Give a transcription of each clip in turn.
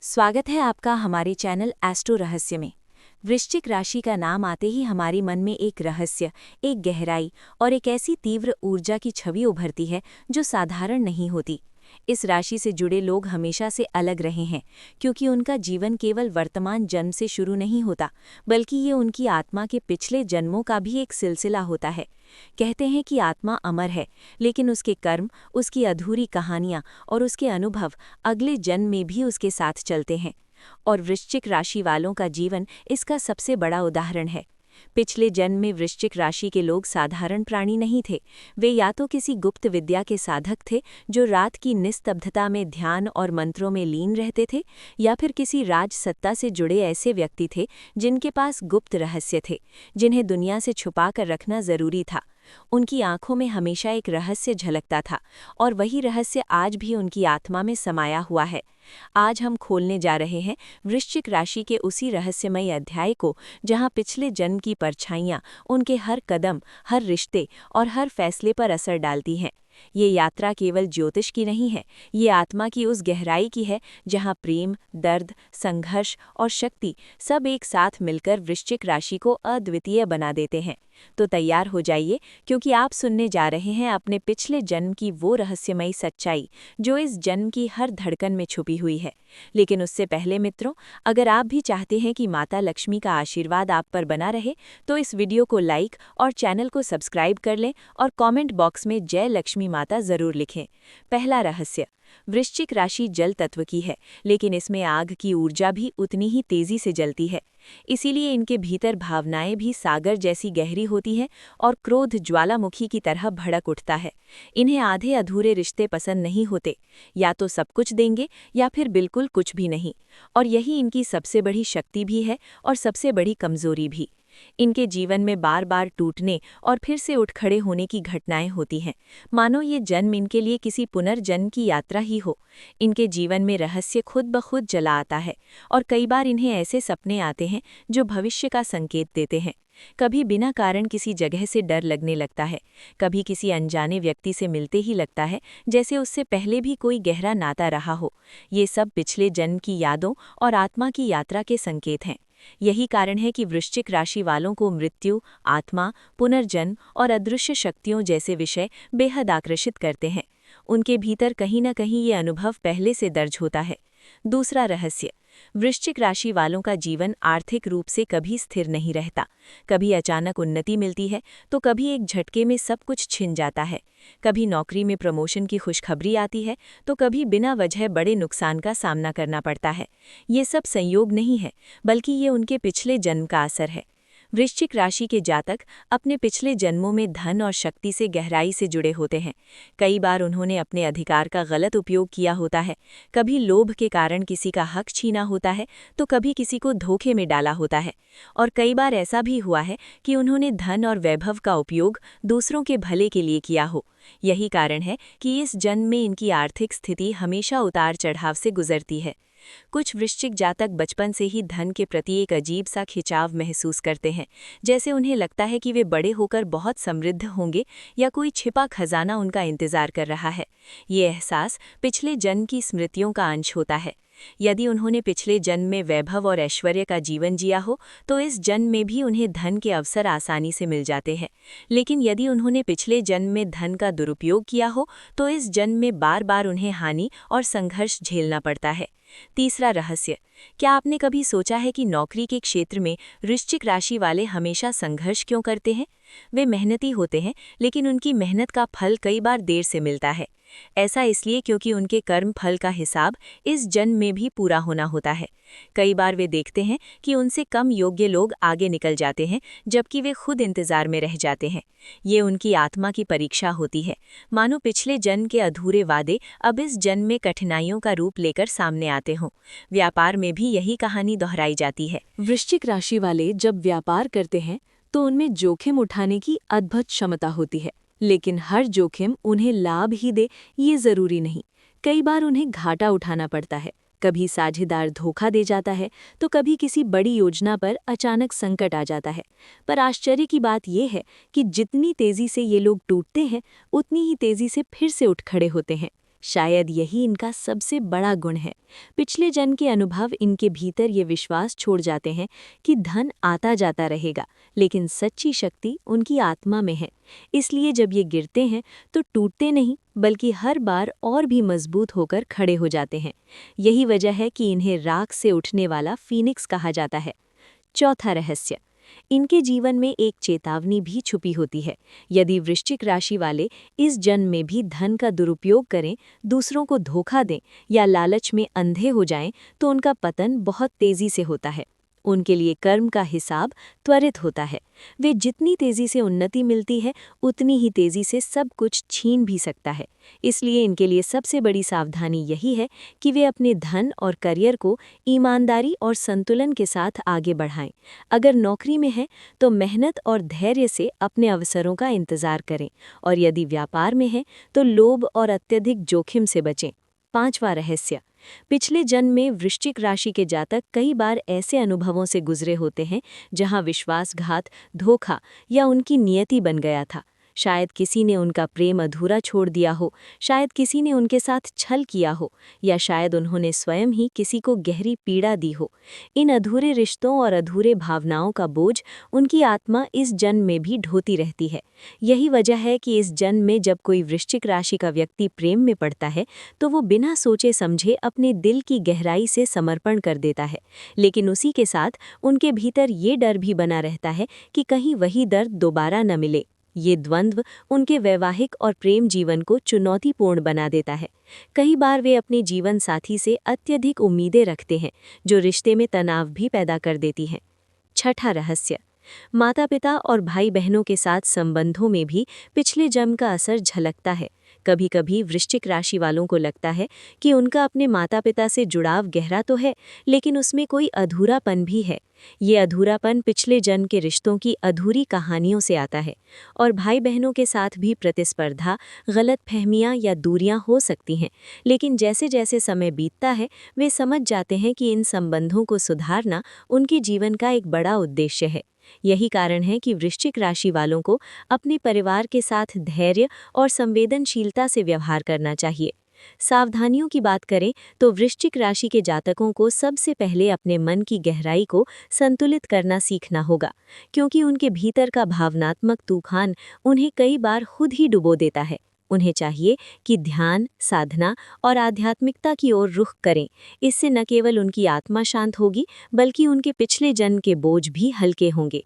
स्वागत है आपका हमारे चैनल एस्ट्रो रहस्य में। वृश्चिक राशि का नाम आते ही हमारे मन में एक रहस्य, एक गहराई और एक ऐसी तीव्र ऊर्जा की छवि उभरती है जो साधारण नहीं होती। इस राशि से जुड़े लोग हमेशा से अलग रहे हैं, क्योंकि उनका जीवन केवल वर्तमान जन्म से शुरू नहीं होता, बल्कि ये उनकी आत्मा के पिछले जन्मों का भी एक सिलसिला होता है। कहते हैं कि आत्मा अमर है, लेकिन उसके कर्म, उसकी अधूरी कहानियां और उसके अनुभव अगले जन्म में भी उसके साथ चलते हैं। और वृश्चिक राशि वालों का जीवन इसका सबसे बड़ा उदाहरण है। पिछले जन्म में वृश्चिक राशि के लोग साधारण प्राणी नहीं थे। वे या तो किसी गुप्त विद्या के साधक थे जो रात की निस्तब्धता में ध्यान और मंत्रों में लीन रहते थे, या फिर किसी राज सत्ता से जुड़े ऐसे व्यक्ति थे जिनके पास गुप्त रहस्य थे, जिन्हें दुनिया से छुपा कर रखना जरूरी था। उनकी आंखों में हमेशा एक रहस्य झलकता था, और वही रहस्य आज भी उनकी आत्मा में समाया हुआ है। आज हम खोलने जा रहे हैं वृश्चिक राशि के उसी रहस्यमयी अध्याय को, जहां पिछले जन्म की परछाइयां उनके हर कदम, हर रिश्ते और हर फैसले पर असर डालती हैं। ये यात्रा केवल ज्योतिष की नहीं है, ये आत्मा की उस गहराई की है जहां प्रेम, दर्द, संघर्ष और शक्ति सब एक साथ मिलकर वृश्चिक राशि को अद्वितीय बना देते हैं। तो तैयार हो जाइए, क्योंकि आप सुनने जा रहे हैं अपने पिछले जन्म की वो रहस्यमयी सच्चाई जो इस जन्म की हर धड़कन में छुपी हुई है। लेकिन उससे पहले मित्रों, अगर आप भी चाहते हैं कि माता लक्ष्मी का आशीर्वाद आप पर बना रहे, तो इस वीडियो को लाइक और चैनल को सब्सक्राइब कर लें और कमेंट बॉक्स में जय लक्ष्मी माता जरूर लिखें। पहला रहस्य। वृश्चिक राशि जल तत्व की है, लेकिन इसमें आग की ऊर्जा भी उतनी ही तेजी से जलती है। इसीलिए इनके भीतर भावनाएं भी सागर जैसी गहरी होती हैं और क्रोध ज्वालामुखी की तरह भड़क उठता है। इन्हें आधे अधूरे रिश्ते पसंद नहीं होते, या तो सब कुछ देंगे या फिर बिल्कुल कुछ भी नहीं। और यही इनकी सबसे बड़ी शक्ति भी है और सबसे बड़ी कमजोरी भी। इनके जीवन में बार बार टूटने और फिर से उठ खड़े होने की घटनाएं होती हैं, मानो ये जन्म इनके लिए किसी पुनर्जन्म की यात्रा ही हो। इनके जीवन में रहस्य खुद ब खुद जला आता है, और कई बार इन्हें ऐसे सपने आते हैं जो भविष्य का संकेत देते हैं। कभी बिना कारण किसी जगह से डर लगने लगता है, कभी किसी अनजाने व्यक्ति से मिलते ही लगता है जैसे उससे पहले भी कोई गहरा नाता रहा हो। ये सब पिछले जन्म की यादों और आत्मा की यात्रा के संकेत हैं। यही कारण है कि वृश्चिक राशि वालों को मृत्यु, आत्मा, पुनर्जन्म और अदृश्य शक्तियों जैसे विषय बेहद आकर्षित करते हैं। उनके भीतर कहीं न कहीं ये अनुभव पहले से दर्ज होता है। दूसरा रहस्य। वृश्चिक राशि वालों का जीवन आर्थिक रूप से कभी स्थिर नहीं रहता। कभी अचानक उन्नति मिलती है, तो कभी एक झटके में सब कुछ छिन जाता है। कभी नौकरी में प्रमोशन की खुशखबरी आती है, तो कभी बिना वजह बड़े नुकसान का सामना करना पड़ता है। ये सब संयोग नहीं है, बल्कि ये उनके पिछले जन्म का असर है। वृश्चिक राशि के जातक अपने पिछले जन्मों में धन और शक्ति से गहराई से जुड़े होते हैं। कई बार उन्होंने अपने अधिकार का गलत उपयोग किया होता है। कभी लोभ के कारण किसी का हक छीना होता है, तो कभी किसी को धोखे में डाला होता है। और कई बार ऐसा भी हुआ है कि उन्होंने धन और वैभव का उपयोग दूसरों के भले के लिए किया हो। यही कारण है कि इस जन्म में इनकी आर्थिक स्थिति हमेशा उतार चढ़ाव से गुजरती है। कुछ वृश्चिक जातक बचपन से ही धन के प्रति एक अजीब सा खिंचाव महसूस करते हैं, जैसे उन्हें लगता है कि वे बड़े होकर बहुत समृद्ध होंगे या कोई छिपा खजाना उनका इंतजार कर रहा है। ये एहसास पिछले जन्म की स्मृतियों का अंश होता है। यदि उन्होंने पिछले जन्म में वैभव और ऐश्वर्य का जीवन जिया हो, तो इस जन्म में भी उन्हें धन के अवसर आसानी से मिल जाते हैं। लेकिन यदि उन्होंने पिछले जन्म में धन का दुरुपयोग किया हो, तो इस जन्म में बार बार उन्हें हानि और संघर्ष झेलना पड़ता है। तीसरा रहस्य। क्या आपने कभी सोचा है कि नौकरी के क्षेत्र में वृश्चिक राशि वाले हमेशा संघर्ष क्यों करते हैं? वे मेहनती होते हैं, लेकिन उनकी मेहनत का फल कई बार देर से मिलता है। ऐसा इसलिए क्योंकि उनके कर्म फल का हिसाब इस जन्म में भी पूरा होना होता है। कई बार वे देखते हैं कि उनसे कम योग्य लोग आगे निकल जाते हैं, जबकि वे खुद इंतजार में रह जाते हैं। ये उनकी आत्मा की परीक्षा होती है, मानो पिछले जन्म के अधूरे वादे अब इस जन्म में कठिनाइयों का रूप लेकर सामने आते हों। व्यापार में भी यही कहानी दोहराई जाती है। वृश्चिक राशि वाले जब व्यापार करते हैं, तो उनमें जोखिम उठाने की अद्भुत क्षमता होती है, लेकिन हर जोखिम उन्हें लाभ ही दे ये जरूरी नहीं। कई बार उन्हें घाटा उठाना पड़ता है। कभी साझेदार धोखा दे जाता है, तो कभी किसी बड़ी योजना पर अचानक संकट आ जाता है। पर आश्चर्य की बात यह है कि जितनी तेजी से ये लोग टूटते हैं, उतनी ही तेजी से फिर से उठ खड़े होते हैं। शायद यही इनका सबसे बड़ा गुण है। पिछले जन्म के अनुभव इनके भीतर ये विश्वास छोड़ जाते हैं कि धन आता जाता रहेगा, लेकिन सच्ची शक्ति उनकी आत्मा में है। इसलिए जब ये गिरते हैं तो टूटते नहीं, बल्कि हर बार और भी मजबूत होकर खड़े हो जाते हैं। यही वजह है कि इन्हें राख से उठने वाला फीनिक्स कहा जाता है। चौथा रहस्य, इनके जीवन में एक चेतावनी भी छुपी होती है। यदि वृश्चिक राशि वाले इस जन्म में भी धन का दुरुपयोग करें, दूसरों को धोखा दें या लालच में अंधे हो जाएं, तो उनका पतन बहुत तेजी से होता है। उनके लिए कर्म का हिसाब त्वरित होता है। वे जितनी तेजी से उन्नति मिलती है, उतनी ही तेजी से सब कुछ छीन भी सकता है। इसलिए इनके लिए सबसे बड़ी सावधानी यही है कि वे अपने धन और करियर को ईमानदारी और संतुलन के साथ आगे बढ़ाएं। अगर नौकरी में है तो मेहनत और धैर्य से अपने अवसरों का इंतजार करें, और यदि व्यापार में है तो लोभ और अत्यधिक जोखिम से बचें। पांचवा रहस्य, पिछले जन्म में वृश्चिक राशि के जातक कई बार ऐसे अनुभवों से गुजरे होते हैं जहां विश्वासघात, धोखा या उनकी नियति बन गया था। शायद किसी ने उनका प्रेम अधूरा छोड़ दिया हो, शायद किसी ने उनके साथ छल किया हो, या शायद उन्होंने स्वयं ही किसी को गहरी पीड़ा दी हो। इन अधूरे रिश्तों और अधूरे भावनाओं का बोझ उनकी आत्मा इस जन्म में भी ढोती रहती है। यही वजह है कि इस जन्म में जब कोई वृश्चिक राशि का व्यक्ति प्रेम में पड़ता है तो वो बिना सोचे समझे अपने दिल की गहराई से समर्पण कर देता है, लेकिन उसी के साथ उनके भीतर ये डर भी बना रहता है कि कहीं वही दर्द दोबारा न मिले। ये द्वंद्व उनके वैवाहिक और प्रेम जीवन को चुनौतीपूर्ण बना देता है। कई बार वे अपने जीवन साथी से अत्यधिक उम्मीदें रखते हैं, जो रिश्ते में तनाव भी पैदा कर देती हैं। छठा रहस्य, माता पिता और भाई बहनों के साथ संबंधों में भी पिछले जन्म का असर झलकता है। कभी कभी वृश्चिक राशि वालों को लगता है कि उनका अपने माता पिता से जुड़ाव गहरा तो है, लेकिन उसमें कोई अधूरापन भी है। ये अधूरापन पिछले जन्म के रिश्तों की अधूरी कहानियों से आता है। और भाई बहनों के साथ भी प्रतिस्पर्धा, गलतफहमियां या दूरियां हो सकती हैं, लेकिन जैसे जैसे समय बीतता है वे समझ जाते हैं कि इन संबंधों को सुधारना उनके जीवन का एक बड़ा उद्देश्य है। यही कारण है कि वृश्चिक राशि वालों को अपने परिवार के साथ धैर्य और संवेदनशीलता से व्यवहार करना चाहिए। सावधानियों की बात करें तो वृश्चिक राशि के जातकों को सबसे पहले अपने मन की गहराई को संतुलित करना सीखना होगा, क्योंकि उनके भीतर का भावनात्मक तूफान उन्हें कई बार खुद ही डुबो देता है। उन्हें चाहिए कि ध्यान, साधना और आध्यात्मिकता की ओर रुख करें। इससे न केवल उनकी आत्मा शांत होगी, बल्कि उनके पिछले जन्म के बोझ भी हल्के होंगे।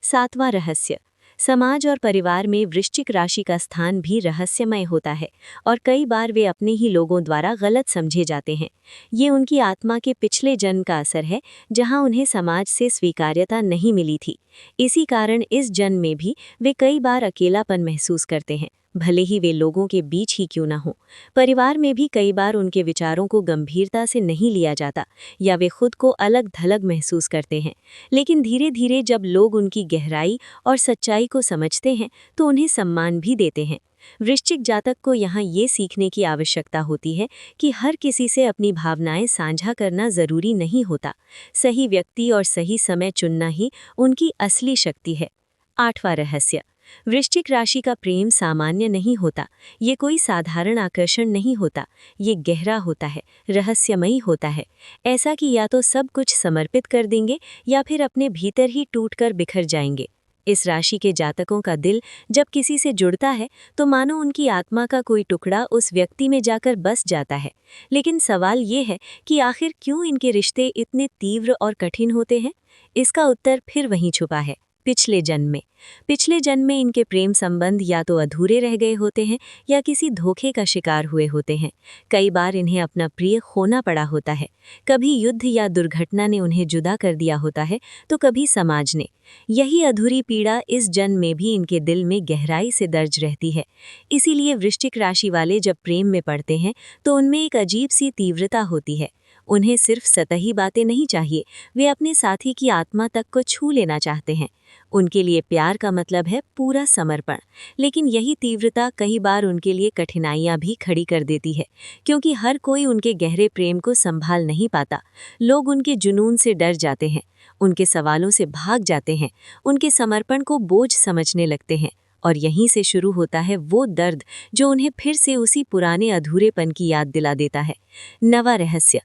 सातवां रहस्य, समाज और परिवार में वृश्चिक राशि का स्थान भी रहस्यमय होता है और कई बार वे अपने ही लोगों द्वारा गलत समझे जाते हैं। ये उनकी आत्मा के पिछले जन्म का असर है, जहां उन्हें समाज से स्वीकार्यता नहीं मिली थी। इसी कारण इस जन्म में भी वे कई बार अकेलापन महसूस करते हैं, भले ही वे लोगों के बीच ही क्यों न हो। परिवार में भी कई बार उनके विचारों को गंभीरता से नहीं लिया जाता या वे खुद को अलग थलग महसूस करते हैं। लेकिन धीरे धीरे जब लोग उनकी गहराई और सच्चाई को समझते हैं तो उन्हें सम्मान भी देते हैं। वृश्चिक जातक को यहाँ ये सीखने की आवश्यकता होती है कि हर किसी से अपनी भावनाएं साझा करना जरूरी नहीं होता। सही व्यक्ति और सही समय चुनना ही उनकी असली शक्ति है। आठवां रहस्य, वृश्चिक राशि का प्रेम सामान्य नहीं होता। ये कोई साधारण आकर्षण नहीं होता। ये गहरा होता है, रहस्यमयी होता है। ऐसा कि या तो सब कुछ समर्पित कर देंगे या फिर अपने भीतर ही टूटकर बिखर जाएंगे। इस राशि के जातकों का दिल जब किसी से जुड़ता है तो मानो उनकी आत्मा का कोई टुकड़ा उस व्यक्ति में जाकर बस जाता है। लेकिन सवाल ये है कि आखिर क्यों इनके रिश्ते इतने तीव्र और कठिन होते हैं? इसका उत्तर फिर वहीं छुपा है, पिछले जन्म में। पिछले जन्म में इनके प्रेम संबंध या तो अधूरे रह गए होते हैं या किसी धोखे का शिकार हुए होते हैं। कई बार इन्हें अपना प्रिय खोना पड़ा होता है। कभी युद्ध या दुर्घटना ने उन्हें जुदा कर दिया होता है, तो कभी समाज ने। यही अधूरी पीड़ा इस जन्म में भी इनके दिल में गहराई से दर्ज रहती है। इसीलिए वृश्चिक राशि वाले जब प्रेम में पड़ते हैं तो उनमें एक अजीब सी तीव्रता होती है। उन्हें सिर्फ सतही बातें नहीं चाहिए, वे अपने साथी की आत्मा तक को छू लेना चाहते हैं। उनके लिए प्यार का मतलब है पूरा समर्पण। लेकिन यही तीव्रता कई बार उनके लिए कठिनाइयां भी खड़ी कर देती है, क्योंकि हर कोई उनके गहरे प्रेम को संभाल नहीं पाता। लोग उनके जुनून से डर जाते हैं, उनके सवालों से भाग जाते हैं, उनके समर्पण को बोझ समझने लगते हैं और यहीं से शुरू होता है वो दर्द जो उन्हें फिर से उसी पुराने अधूरेपन की याद दिला देता है। नवा रहस्य।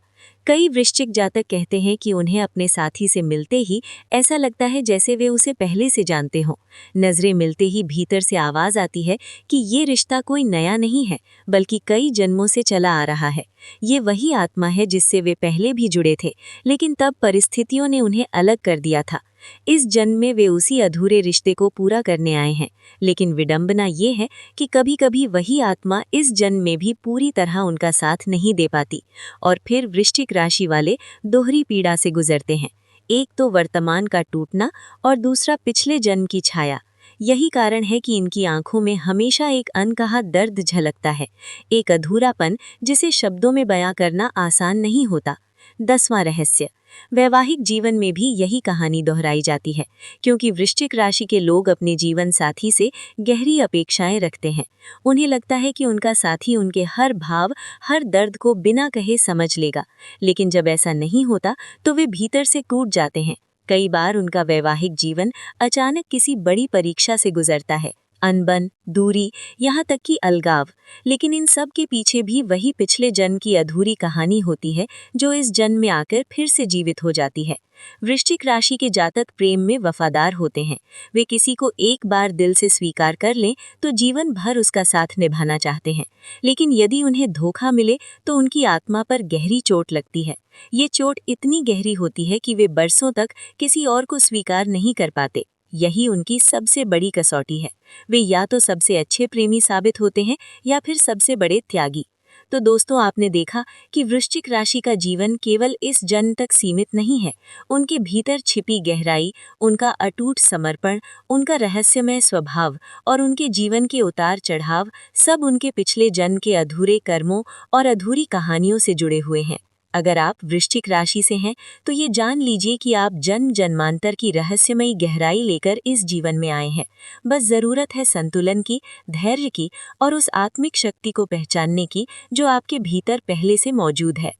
कई वृश्चिक जातक कहते हैं कि उन्हें अपने साथी से मिलते ही ऐसा लगता है जैसे वे उसे पहले से जानते हों। नजरें मिलते ही भीतर से आवाज आती है कि ये रिश्ता कोई नया नहीं है, बल्कि कई जन्मों से चला आ रहा है। ये वही आत्मा है जिससे वे पहले भी जुड़े थे, लेकिन तब परिस्थितियों ने उन्हें अलग कर दिया था। इस जन्म में वे उसी अधूरे रिश्ते को पूरा करने आए हैं, लेकिन विडंबना ये है कि कभी-कभी वही आत्मा इस जन्म में भी पूरी तरह उनका साथ नहीं दे पाती और फिर वृश्चिक राशि वाले दोहरी पीड़ा से गुजरते हैं। एक तो वर्तमान का टूटना और दूसरा पिछले जन्म की छाया। यही कारण है कि इनकी आंखों में हमेशा एक अनकहा दर्द झलकता है, एक अधूरापन जिसे शब्दों में बयां करना आसान नहीं होता। 10वां रहस्य। वैवाहिक जीवन में भी यही कहानी दोहराई जाती है, क्योंकि वृश्चिक राशि के लोग अपने जीवन साथी से गहरी अपेक्षाएं रखते हैं। उन्हें लगता है कि उनका साथी उनके हर भाव, हर दर्द को बिना कहे समझ लेगा, लेकिन जब ऐसा नहीं होता तो वे भीतर से टूट जाते हैं। कई बार उनका वैवाहिक जीवन अचानक किसी बड़ी परीक्षा से गुजरता है, अनबन, दूरी, यहाँ तक कि अलगाव। लेकिन इन सब के पीछे भी वही पिछले जन्म की अधूरी कहानी होती है जो इस जन्म में आकर फिर से जीवित हो जाती है। वृश्चिक राशि के जातक प्रेम में वफादार होते हैं। वे किसी को एक बार दिल से स्वीकार कर लें तो जीवन भर उसका साथ निभाना चाहते हैं, लेकिन यदि उन्हें धोखा मिले तो उनकी आत्मा पर गहरी चोट लगती है। ये चोट इतनी गहरी होती है कि वे बरसों तक किसी और को स्वीकार नहीं कर पाते। यही उनकी सबसे बड़ी कसौटी है। वे या तो सबसे अच्छे प्रेमी साबित होते हैं या फिर सबसे बड़े त्यागी। तो दोस्तों, आपने देखा कि वृश्चिक राशि का जीवन केवल इस जन्म तक सीमित नहीं है। उनके भीतर छिपी गहराई, उनका अटूट समर्पण, उनका रहस्यमय स्वभाव और उनके जीवन के उतार चढ़ाव सब उनके पिछले जन्म के अधूरे कर्मों और अधूरी कहानियों से जुड़े हुए हैं। अगर आप वृश्चिक राशि से हैं तो ये जान लीजिए कि आप जन्म जन्मांतर की रहस्यमयी गहराई लेकर इस जीवन में आए हैं। बस ज़रूरत है संतुलन की, धैर्य की और उस आत्मिक शक्ति को पहचानने की जो आपके भीतर पहले से मौजूद है।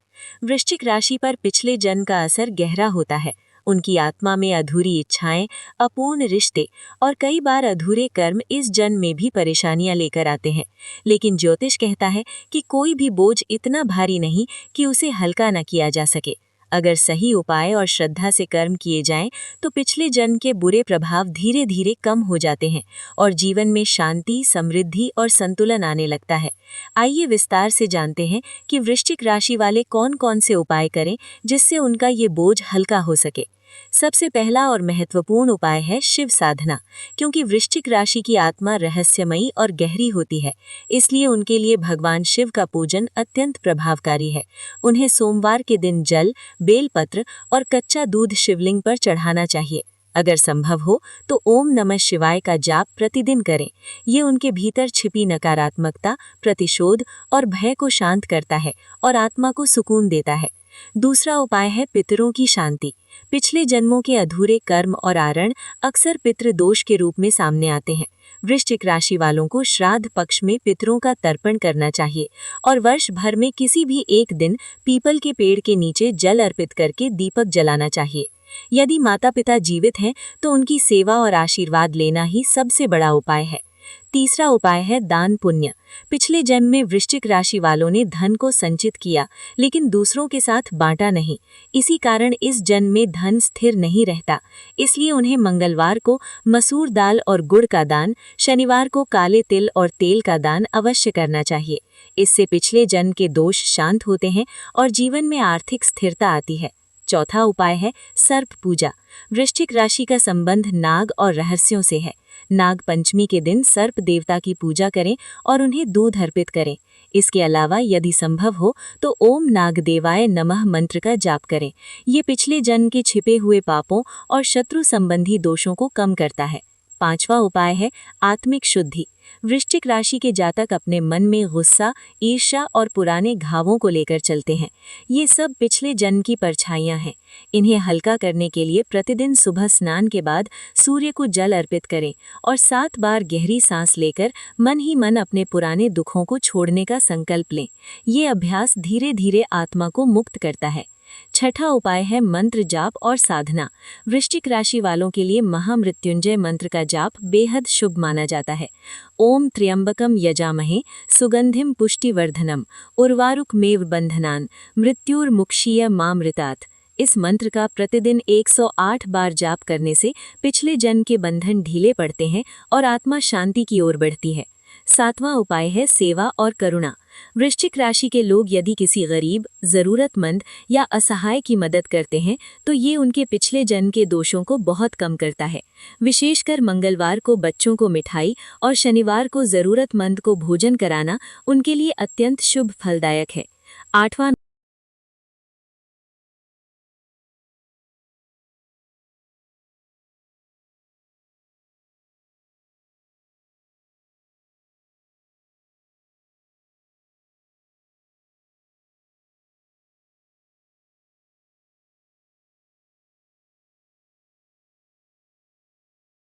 वृश्चिक राशि पर पिछले जन्म का असर गहरा होता है। उनकी आत्मा में अधूरी इच्छाएं, अपूर्ण रिश्ते और कई बार अधूरे कर्म इस जन्म में भी परेशानियां लेकर आते हैं। लेकिन ज्योतिष कहता है कि कोई भी बोझ इतना भारी नहीं कि उसे हल्का न किया जा सके। अगर सही उपाय और श्रद्धा से कर्म किए जाएं तो पिछले जन्म के बुरे प्रभाव धीरे धीरे कम हो जाते हैं और जीवन में शांति, समृद्धि और संतुलन आने लगता है। आइए विस्तार से जानते हैं कि वृश्चिक राशि वाले कौन कौन से उपाय करें जिससे उनका ये बोझ हल्का हो सके। सबसे पहला और महत्वपूर्ण उपाय है शिव साधना, क्योंकि वृश्चिक राशि की आत्मा रहस्यमयी और गहरी होती है, इसलिए उनके लिए भगवान शिव का पूजन अत्यंत प्रभावकारी है। उन्हें सोमवार के दिन जल, बेलपत्र और कच्चा दूध शिवलिंग पर चढ़ाना चाहिए। अगर संभव हो तो ओम नमः शिवाय का जाप प्रतिदिन करें। ये उनके भीतर छिपी नकारात्मकता, प्रतिशोध और भय को शांत करता है और आत्मा को सुकून देता है। दूसरा उपाय है पितरों की शांति। पिछले जन्मों के अधूरे कर्म और आरण अक्सर पितृदोष के रूप में सामने आते हैं। वृश्चिक राशि वालों को श्राद्ध पक्ष में पितरों का तर्पण करना चाहिए और वर्ष भर में किसी भी एक दिन पीपल के पेड़ के नीचे जल अर्पित करके दीपक जलाना चाहिए। यदि माता पिता जीवित हैं तो उनकी सेवा और आशीर्वाद लेना ही सबसे बड़ा उपाय है। तीसरा उपाय है दान पुण्य। पिछले जन्म में वृश्चिक राशि वालों ने धन को संचित किया लेकिन दूसरों के साथ बांटा नहीं। इसी कारण इस जन्म में धन स्थिर नहीं रहता। इसलिए उन्हें मंगलवार को मसूर दाल और गुड़ का दान, शनिवार को काले तिल और तेल का दान अवश्य करना चाहिए। इससे पिछले जन्म के दोष शांत होते हैं और जीवन में आर्थिक स्थिरता आती है। चौथा उपाय है सर्प पूजा। वृश्चिक राशि का संबंध नाग और रहस्यों से है। नाग पंचमी के दिन सर्प देवता की पूजा करें और उन्हें दूध अर्पित करें। इसके अलावा यदि संभव हो तो ओम नागदेवाय नमः मंत्र का जाप करें। ये पिछले जन्म के छिपे हुए पापों और शत्रु संबंधी दोषों को कम करता है। पांचवा उपाय है आत्मिक शुद्धि। वृश्चिक राशि के जातक अपने मन में गुस्सा, ईर्ष्या और पुराने घावों को लेकर चलते हैं। ये सब पिछले जन्म की परछाइयां हैं। इन्हें हल्का करने के लिए प्रतिदिन सुबह स्नान के बाद सूर्य को जल अर्पित करें और 7 बार गहरी सांस लेकर मन ही मन अपने पुराने दुखों को छोड़ने का संकल्प लें। ये अभ्यास धीरे धीरे आत्मा को मुक्त करता है। छठा उपाय है मंत्र जाप और साधना। वृश्चिक राशि वालों के लिए महामृत्युंजय मंत्र का जाप बेहद शुभ माना जाता है। ओम त्र्यंबकम यजामहे सुगंधिम पुष्टिवर्धनम उर्वारुकमेव बंधनान मृत्युर्मुक्षीय मामृतात्। इस मंत्र का प्रतिदिन 108 बार जाप करने से पिछले जन्म के बंधन ढीले पड़ते हैं और आत्मा शांति की ओर बढ़ती है। सातवां उपाय है सेवा और करुणा। वृश्चिक राशि के लोग यदि किसी गरीब, जरूरतमंद या असहाय की मदद करते हैं तो ये उनके पिछले जन्म के दोषों को बहुत कम करता है। विशेषकर मंगलवार को बच्चों को मिठाई और शनिवार को जरूरतमंद को भोजन कराना उनके लिए अत्यंत शुभ फलदायक है। आठवां